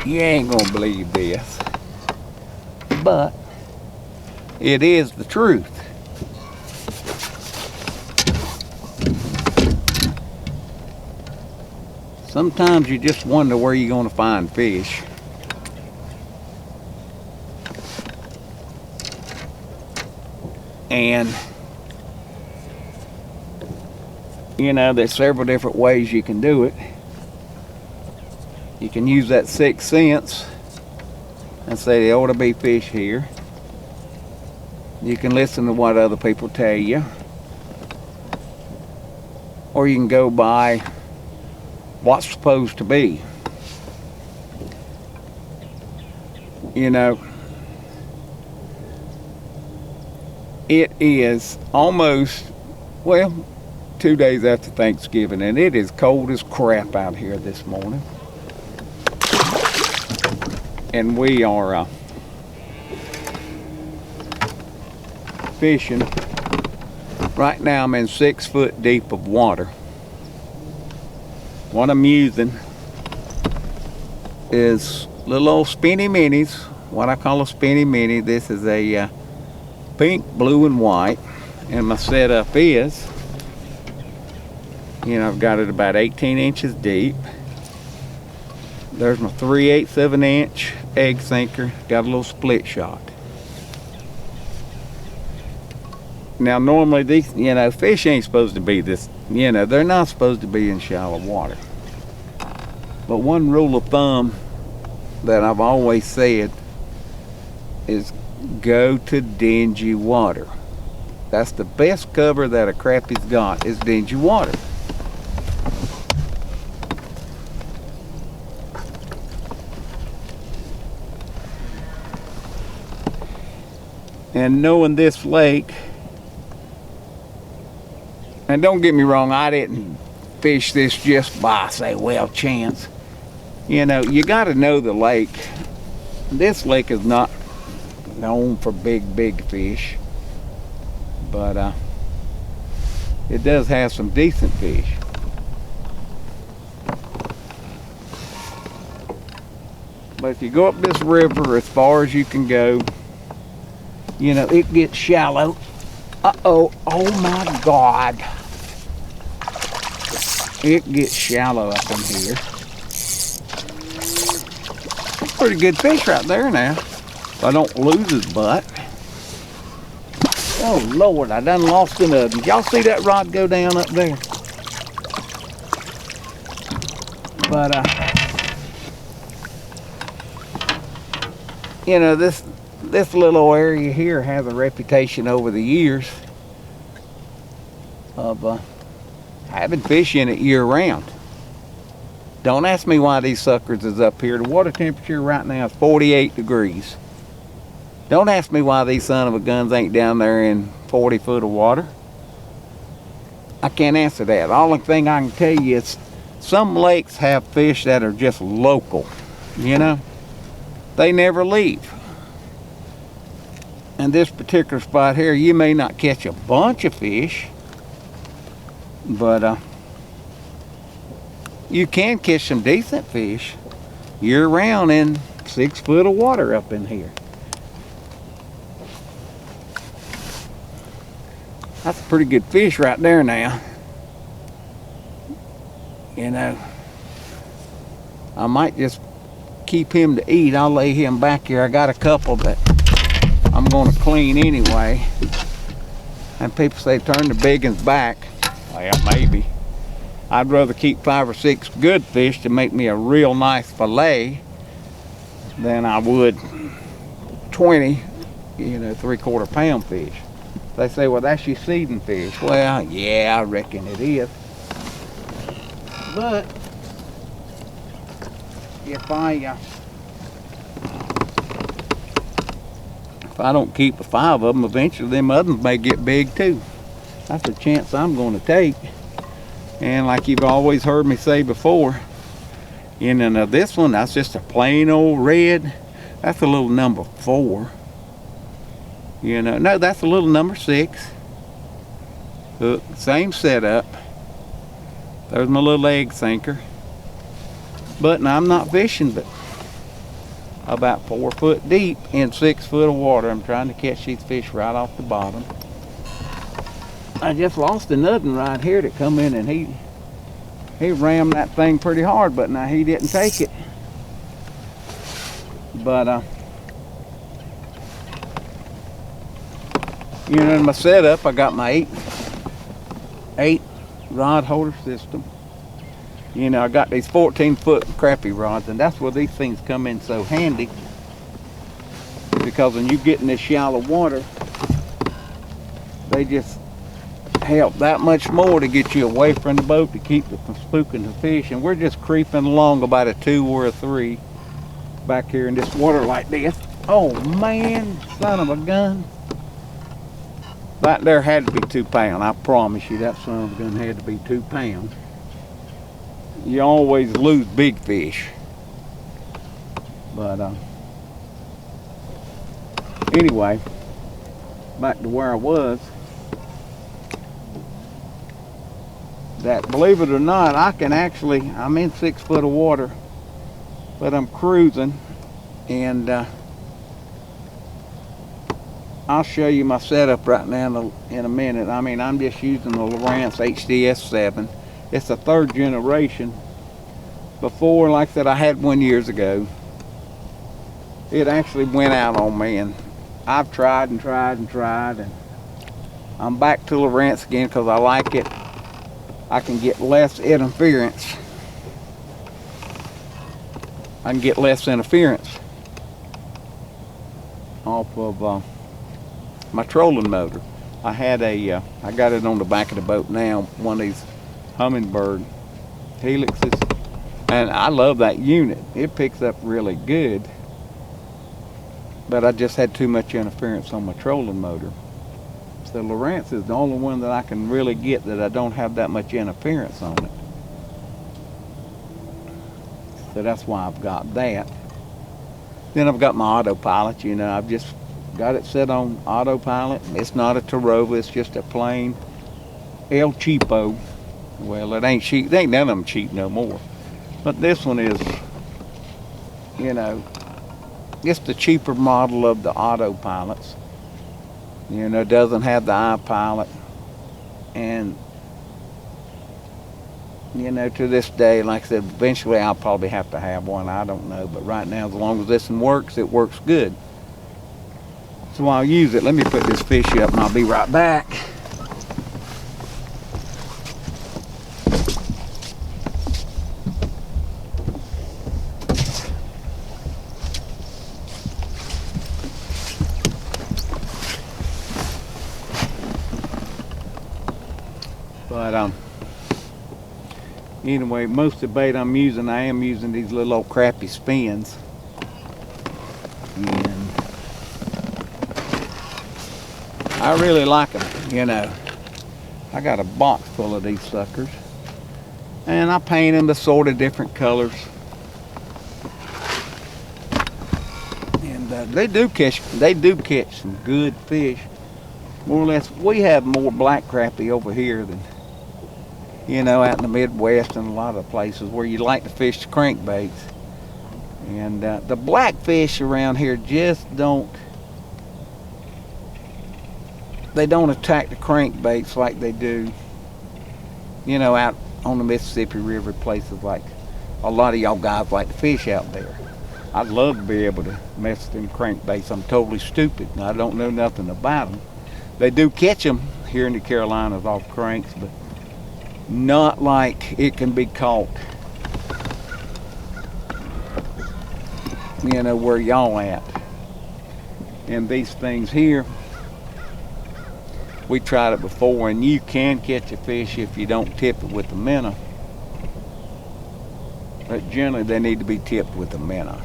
You ain't gonna believe this, but it is the truth. Sometimes you just wonder where you're gonna find fish. And you know, there's several different ways you can do it. You can use that sixth sense and say there ought to be fish here. You can listen to what other people tell you. Or you can go by what's supposed to be. You know, it is almost, well, 2 days after Thanksgiving, and it is cold as crap out here this morning. And we are fishing. Right now I'm in 6 foot deep of water. What I'm using is little old spinny minis, what I call a spinny mini. This is a pink, blue, and white. And my setup is, you know, I've got it about 18 inches deep. There's my 3/8 of an inch egg sinker. Got a little split shot. Now normally these, you know, fish ain't supposed to be this, you know, they're not supposed to be in shallow water. But one rule of thumb that I've always said is go to dingy water. That's the best cover that a crappie's got, is dingy water. And knowing this lake, and don't get me wrong, I didn't fish this just by, say, well, chance. You know, you got to know the lake. This lake is not known for big fish, but it does have some decent fish. But if you go up this river as far as you can go, you know, it gets shallow. Uh-oh, oh my God. It gets shallow up in here. That's pretty good fish right there now. If I don't lose his butt. Oh Lord, I done lost another. Did y'all see that rod go down up there? But, you know, this little area here has a reputation over the years of having fish in it year round. Don't ask me why these suckers is up here. The water temperature right now is 48 degrees. Don't ask me why these son of a guns ain't down there in 40 foot of water. I can't answer that. The only thing I can tell you is some lakes have fish that are just local, you know. They never leave. And this particular spot here, you may not catch a bunch of fish, but you can catch some decent fish year round in 6 foot of water up in here. That's a pretty good fish right there now. You know, I might just keep him to eat. I'll lay him back here. I got a couple that I'm going to clean anyway. And people say turn the big ones back. Well, maybe. I'd rather keep 5 or 6 good fish to make me a real nice fillet than I would 20, you know, 3/4 pound fish. They say, well, that's your seeding fish. Well, yeah, I reckon it is. But if I don't keep the 5 of them, eventually them others may get big too. That's a chance I'm going to take. And like you've always heard me say before, you know, now this one, that's just a plain old red. That's a little number 4. You know, no, that's a little number 6. Look, same setup. There's my little egg sinker. But now I'm not fishing, but about 4 foot deep in 6 foot of water. I'm trying to catch these fish right off the bottom. I just lost another one right here that come in, and he rammed that thing pretty hard, but now he didn't take it. But you know, in my setup, I got my eight rod holder system. You know, I got these 14-foot crappie rods, and that's where these things come in so handy, because when you get in this shallow water, they just help that much more to get you away from the boat, to keep you from spooking the fish. And we're just creeping along about a 2 or a 3 back here in this water like this. Oh man, son of a gun. That there had to be 2 pounds. I promise you, that son of a gun had to be 2 pounds. You always lose big fish. But anyway, back to where I was. That, believe it or not, I'm in 6 foot of water, but I'm cruising, and I'll show you my setup right now in a minute. I mean, I'm just using the Lowrance HDS7. It's a 3rd generation. Before, like I said, I had one years ago. It actually went out on me, and I've tried and tried and tried, and I'm back to Lowrance again because I like it. I can get less interference. I can get less interference off of my trolling motor. I got it on the back of the boat now, one of these Humminbird helixes, and I love that unit. It picks up really good, but I just had too much interference on my trolling motor. So Lowrance is the only one that I can really get that I don't have that much interference on it. So that's why I've got that. Then I've got my autopilot. You know, I've just got it set on autopilot. It's not a Tarova, it's just a plain El Cheapo. Well, it ain't cheap. Ain't none of them cheap no more. But this one is, you know, it's the cheaper model of the autopilots. You know, it doesn't have the iPilot. And, you know, to this day, like I said, eventually I'll probably have to have one. I don't know. But right now, as long as this one works, it works good. So I'll use it. Let me put this fish up and I'll be right back. But anyway, most of the bait I'm using, I am using these little old Crappie spins. And I really like them, you know. I got a box full of these suckers. And I paint them the sort of different colors. And they do catch some good fish. More or less, we have more black crappie over here than, you know, out in the Midwest and a lot of places where you like to fish the crankbaits. And the blackfish around here just don't attack the crankbaits like they do, you know, out on the Mississippi River, places like a lot of y'all guys like to fish out there. I'd love to be able to mess with them crankbaits. I'm totally stupid and I don't know nothing about them. They do catch them here in the Carolinas off cranks, but not like it can be caught, you know, where y'all at. And these things here, we tried it before, and you can catch a fish if you don't tip it with a minnow. But generally they need to be tipped with a minnow.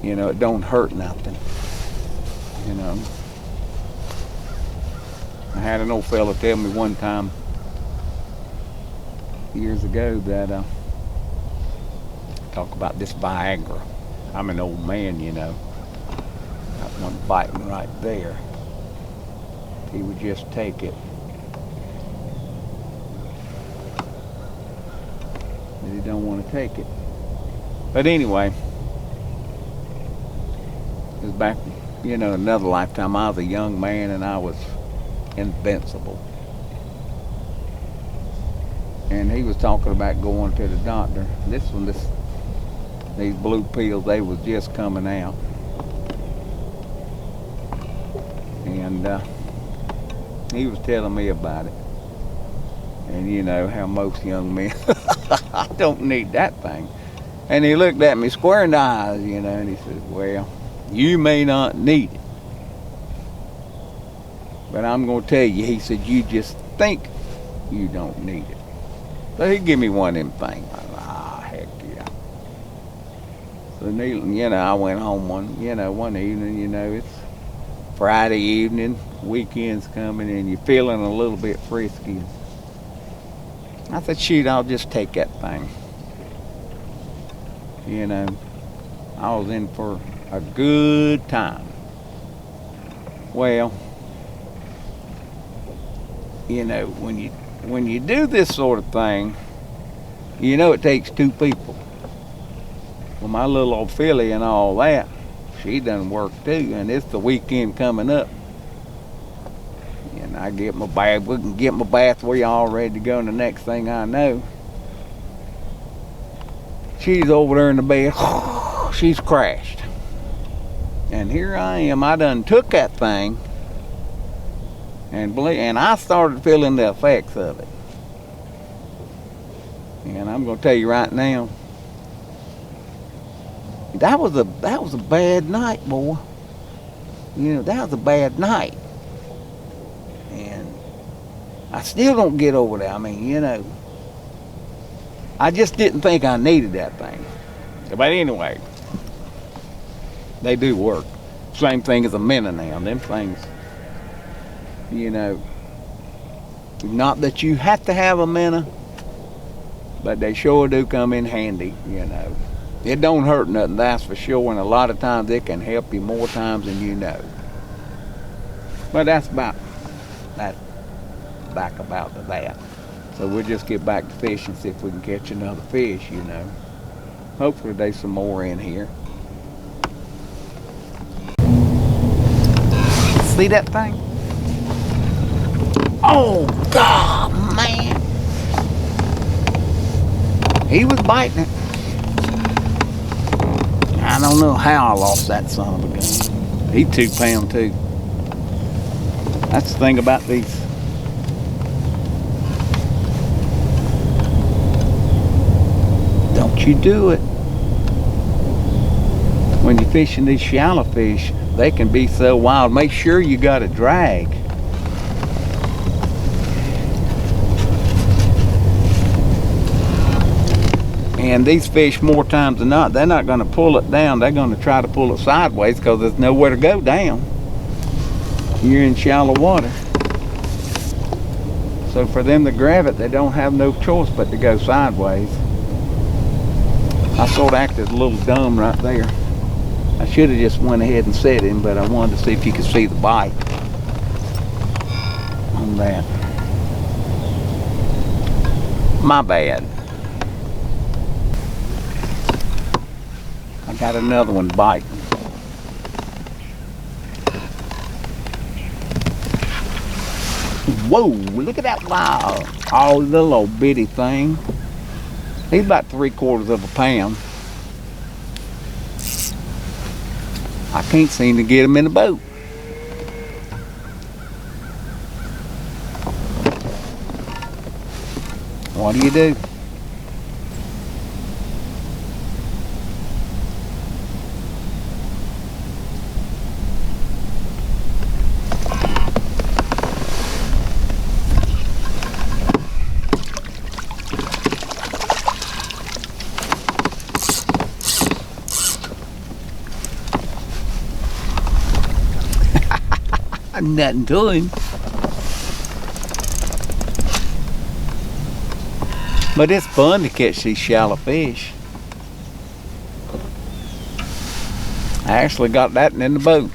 You know, it don't hurt nothing, you know. I had an old fella tell me one time years ago that talk about this Viagra. I'm an old man, you know. Got one biting right there. He would just take it. that he don't want to take it. But anyway, it was back, another lifetime. I was a young man and I was invincible. And he was talking about going to the doctor. These blue pills, they was just coming out. And he was telling me about it. And you know how most young men, I don't need that thing. And he looked at me square in the eyes, and he said, well, you may not need it. But I'm going to tell you, he said, you just think you don't need it. So he give me one of them things. Heck yeah. So I went home one evening, it's Friday evening, weekend's coming, and you're feeling a little bit frisky. I said, shoot, I'll just take that thing. I was in for a good time. Well, when you do this sort of thing, it takes two people. Well, my little old filly and all that, she done work too, and it's the weekend coming up. And I get my bath, we can get my bath, we all ready to go, and the next thing I know, she's over there in the bed, she's crashed. And here I am, I done took that thing, and I started feeling the effects of it. And I'm gonna tell you right now, that was a bad night, boy. That was a bad night. And I still don't get over that. I mean, I just didn't think I needed that thing. But anyway, they do work. Same thing as a minnow now. Them things, not that you have to have a minnow, but they sure do come in handy, It don't hurt nothing, that's for sure, and a lot of times it can help you more times than you know. But that's back about to that. So we'll just get back to fishing, see if we can catch another fish, Hopefully there's some more in here. See that thing? Oh, God, man. He was biting it. I don't know how I lost that son of a gun. He's 2 pounds too. That's the thing about these. Don't you do it. When you're fishing these shallow fish, they can be so wild. Make sure you got a drag. And these fish, more times than not, they're not going to pull it down. They're going to try to pull it sideways because there's nowhere to go down. You're in shallow water. So for them to grab it, they don't have no choice but to go sideways. I sort of acted a little dumb right there. I should have just went ahead and set him, but I wanted to see if you could see the bite on that. My bad. I got another one biting. Whoa, look at that, wow. Oh, little old bitty thing. He's about 3/4 of a pound. I can't seem to get him in the boat. What do you do? Nothing to him. But it's fun to catch these shallow fish. I actually got that in the boat.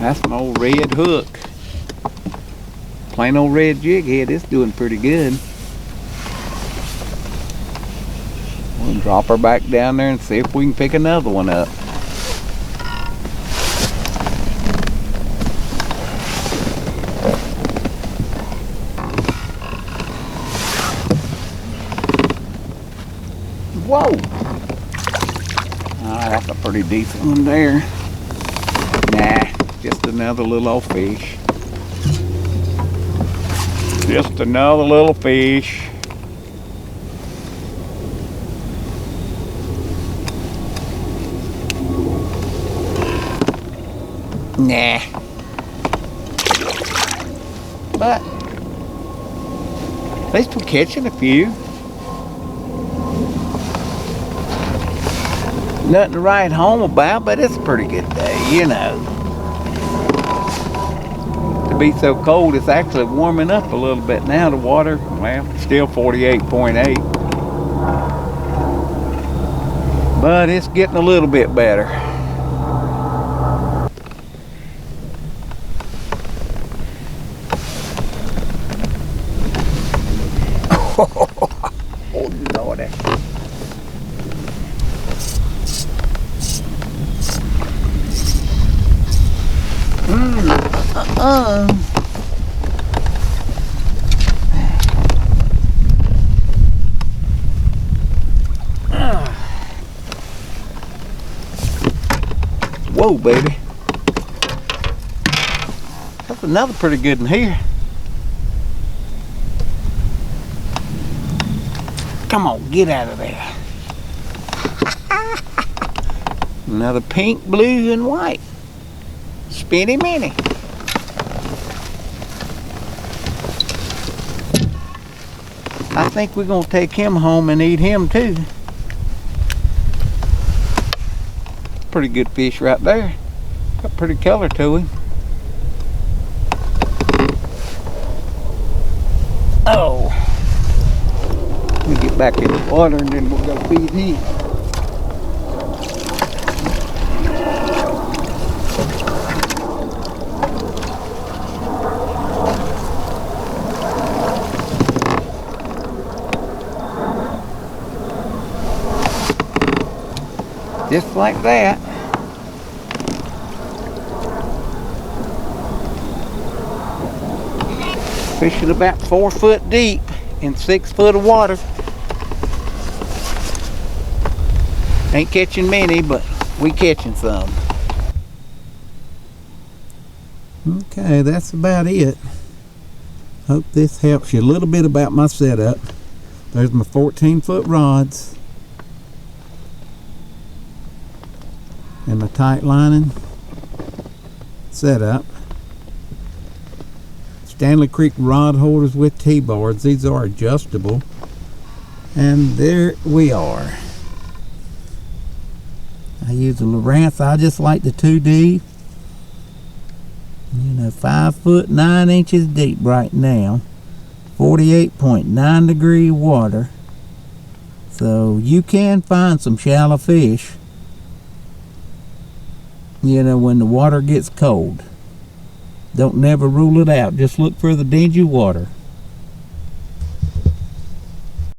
That's an old red hook. Plain old red jig head. It's doing pretty good. We'll drop her back down there and see if we can pick another one up. Whoa! Ah, that's a pretty decent one there. Nah, just another little old fish. Just another little fish. Nah. But at least we're catching a few. Nothing to write home about, but it's a pretty good day, you know. To be so cold, it's actually warming up a little bit now. The water, well, still 48.8. But it's getting a little bit better. Oh, Lordy. Whoa, baby. That's another pretty good one here. Come on, get out of there. Another pink, blue, and white. Spinny Minnie. I think we're going to take him home and eat him too. Pretty good fish right there. Got pretty color to him. Oh. We'll get back in the water and then we'll go feed him. Just like that. Fishing about 4 foot deep in 6 foot of water. Ain't catching many, but we catching some. Okay, that's about it. Hope this helps you a little bit about my setup. There's my 14-foot rods. And my tight lining setup. Stanley Creek rod holders with T-bars. These are adjustable. And there we are. I use a Lowrance. I just like the 2D. You know, 5 foot 9 inches deep right now. 48.9 degree water. So you can find some shallow fish, you know, when the water gets cold. Don't never rule it out. Just look for the dingy water.